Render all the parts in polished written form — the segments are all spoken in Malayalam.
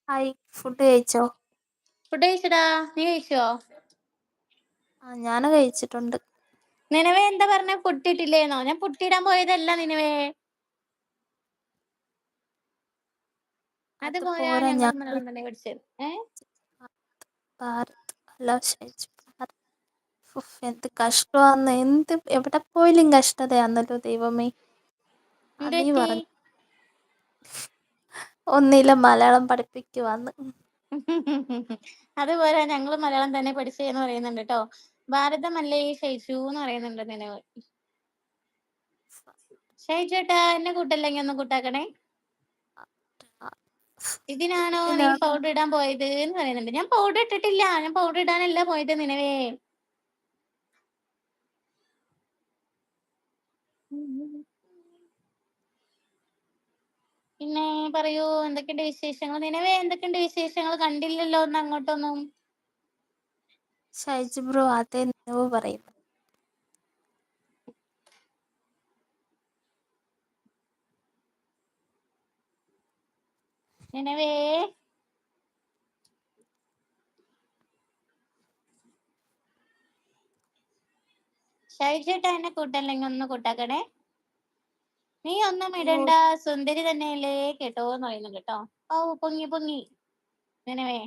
ഹായ്, ഫുഡ് കഴിച്ചോ? ഫുഡ് കഴിച്ചടാ, നീ കഴിച്ചോ? ഞാൻ കഴിച്ചിട്ടുണ്ട്. നിനവേ എന്താ പറഞ്ഞ പുട്ടിട്ടില്ലേന്നോ? ഞാൻ പുട്ടിടാൻ പോയതല്ല നിനവേ. അത് അതുപോലെ പോരാ, ഞങ്ങൾ ഞാൻ മലയാളം തന്നെ പഠിച്ചത്. ഭാരത് അല്ല ഷൈജു ഭാരത്. എന്ത് കഷ്ടമാന്ന്, എവിടെ പോയാലും കഷ്ടതയാന്നല്ലോ ദൈവമേ. എന്ത് അബി പറ്റി? പറഞ്ഞു ഒന്നില്ല മലയാളം പഠിപ്പിക്കുവാന്ന്. അതുപോലെ ഞങ്ങൾ മലയാളം തന്നെ പഠിച്ചതെന്ന് പറയുന്നുണ്ട് കേട്ടോ. ഭാരതമല്ലേ ഷൈജു എന്ന് പറയുന്നുണ്ട് നിലവ്. ഷൈജേട്ടാ, എന്നെ കൂട്ടല്ലെങ്കിൽ ഒന്ന് കൂട്ടാക്കണേ. ഇതിനാണോ നീ ഇതിനാ പൗഡർ ഇടാൻ പോയത് എന്ന് പറയുന്നുണ്ട്. ഞാൻ പൗഡർ ഇട്ടിട്ടില്ല, ഞാൻ പൗഡർ ഇടാനല്ല പോയത് നിലവേ. പിന്നെ പറയൂ, എന്തൊക്കെയുണ്ട് വിശേഷങ്ങൾ? നിലവേ എന്തൊക്കെയുണ്ട് വിശേഷങ്ങൾ? കണ്ടില്ലല്ലോ ഒന്ന് അങ്ങോട്ടൊന്നും. ഷൈജു ബ്രോ അതേ നിലവ് പറയുന്നു. നിലവേ ഷൈജേട്ടാ, എന്നെ കൂട്ടല്ലെങ്കിൽ ഒന്ന് കൂട്ടാക്കണേ. നീ ഒന്നും ഇടണ്ട, സുന്ദരി തന്നെയല്ലേ കേട്ടോ എന്ന് പറയുന്നുണ്ട് കേട്ടോ. ഓ പൊങ്ങി പൊങ്ങി നിനവേ.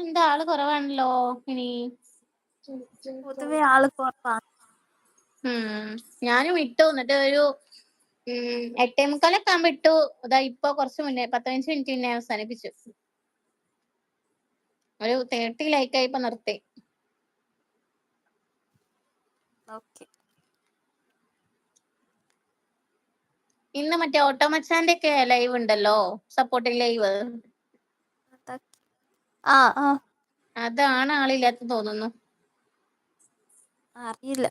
എന്താ ആള് കുറവാണല്ലോ ഇനി. പൊതുവെ ആള് കുറവാണ്. ഞാനും ഇട്ടു, എന്നിട്ട് ഒരു 8:45 ആകുമ്പോ ഇട്ടു. അതാ ഇപ്പൊ കുറച്ച് മുന്നേ 15 മിനിറ്റ് മുന്നേ അവസാനിപ്പിച്ചു. ഒരു 30 ലൈക്കായി ഇപ്പൊ നിർത്തി. ഓക്കെ. ഇന്ന് മറ്റേ ഓട്ടോമച്ചാന്റെ ഒക്കെ ലൈവ് ഉണ്ടല്ലോ, സപ്പോർട്ടിങ് ലൈവ്. അതാണ് ആളില്ലാത്ത തോന്നുന്നു. അറിയില്ല.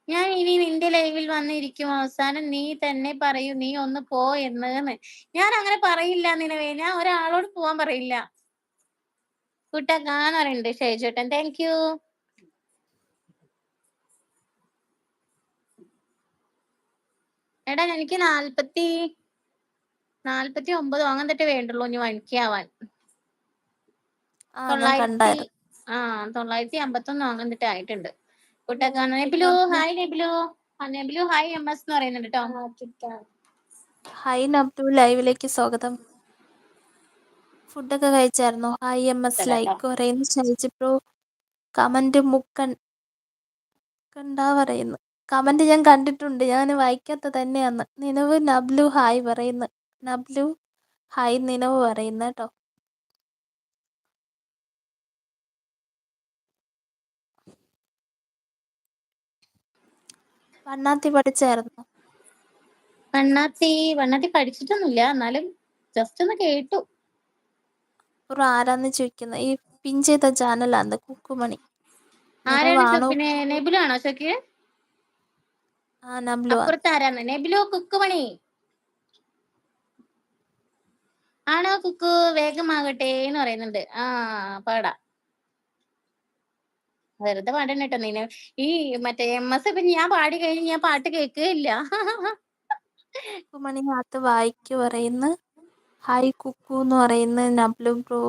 ഞാൻ ഇനി നിന്റെ ലൈവിൽ വന്നിരിക്കും, അവസാനം നീ തന്നെ പറയൂ നീ ഒന്ന് പോ എന്ന്. ഞാൻ അങ്ങനെ പറയില്ല നിലവേ, ഞാൻ ഒരാളോട് പോവാൻ പറയില്ല. കൂട്ടാക്കാന്ന് പറയുന്നുണ്ട് ഷൈജേട്ടൻ. Thank you. എടാ, എനിക്ക് 49 അങ്ങനത്തെ വേണ്ടുള്ളൂ ഇനി 1K ആവാൻ. ഞാൻ കണ്ടായിരുന്നു. 951 അങ്ങനത്തെ ആയിട്ടുണ്ട്. കൂട്ടാക്കാ നെബിലു, ഹായ് നെബിലു. നെബിലു ഹായ് MS എന്ന് പറയുന്നുണ്ട് കേട്ടോ. ഹായ് നബ്ദു, ലൈവിലേക്ക് സ്വാഗതം. ഫുഡൊക്കെ കഴിച്ചായിരുന്നോ? ഹായ് MS ലൈക്ക് പറയുന്നു. ഷൈജു ബ്രോ കമന്റ് കണ്ടാ പറയുന്നു. കമന്റ് ഞാൻ കണ്ടിട്ടുണ്ട്, ഞാൻ വായിക്കാത്ത തന്നെയാന്ന്. നിനവ് നബ്ലു ഹായ് പറയുന്നു. നബ്ലു ഹായ് നിനവ് പറയുന്നു കേട്ടോ. വണ്ണാത്തി പഠിച്ചായിരുന്നു. വണ്ണാത്തി പഠിച്ചിട്ടൊന്നുമില്ല, എന്നാലും ജസ്റ്റ് ഒന്ന് കേട്ടു. ആരാന്ന് ചോദിക്കുന്ന ഈ പിൻ ചെയ്ത ചാനലാന്ന് കുക്കുമണി. ആരാണ് നിനവാണോ? ചോക്കിനെ? നെബിലു ആണോ ചോക്ക്? നബ്ലു ആണ്. അപ്പുറത്ത് ആരാന്ന്? നെബിലു കുക്കുമണി ആണോ? കുക്കു വേഗമാകട്ടെ എന്ന് പറയുന്നുണ്ട്. പാടാ, വെറുതെ പാടണം കേട്ടോ. നീന് ഈ മറ്റേ MS ഇപ്പൊ ഞാൻ പാടി കഴിഞ്ഞ് ഞാൻ പാട്ട് കേൾക്കുകയില്ല. കുക്കുമണി അത് വായിക്ക് പറയുന്നു. ഹായ് കുക്കു എന്ന് പറയുന്നു. നബ്ലു ബ്രോ,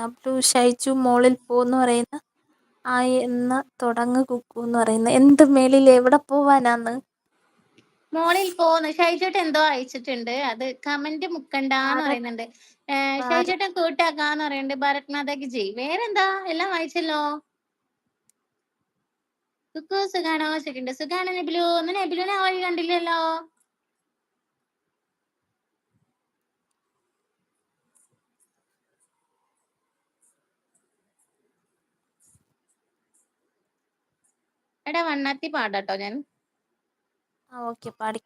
നബ്ലു ഷൈജു മോളിൽ പോന്ന് പറയുന്ന. എന്ന് തുടങ്ങ് കുക്കു എന്ന് പറയുന്നത്. എന്ത് മേളിൽ എവിടെ പോവാനാന്ന്? മോളിൽ പോന്ന് ഷൈജേട്ടൻ എന്തോ അയച്ചിട്ടുണ്ട്, അത് കമന്റ് മുക്കണ്ടാന്ന് ഭാരത് പറയുന്നുണ്ട്. ഭാരത് ഷൈജേട്ടൻ കൂട്ടാക്കാന്ന് പറയുന്നുണ്ട്. ഭരത് മാതാക്ക് ജയ്. വേറെന്താ, എല്ലാം വായിച്ചല്ലോ. കുക്കു സുഖാണോ ചോദിക്കണ്ട്. സുഖാണ് നെബിലു. ഒന്ന് നെബിലുനെ ആ വഴി കണ്ടില്ലല്ലോ. എടാ, വണ്ണാത്തി പാടാട്ടോ ഞാൻ. ഓക്കെ പാടി.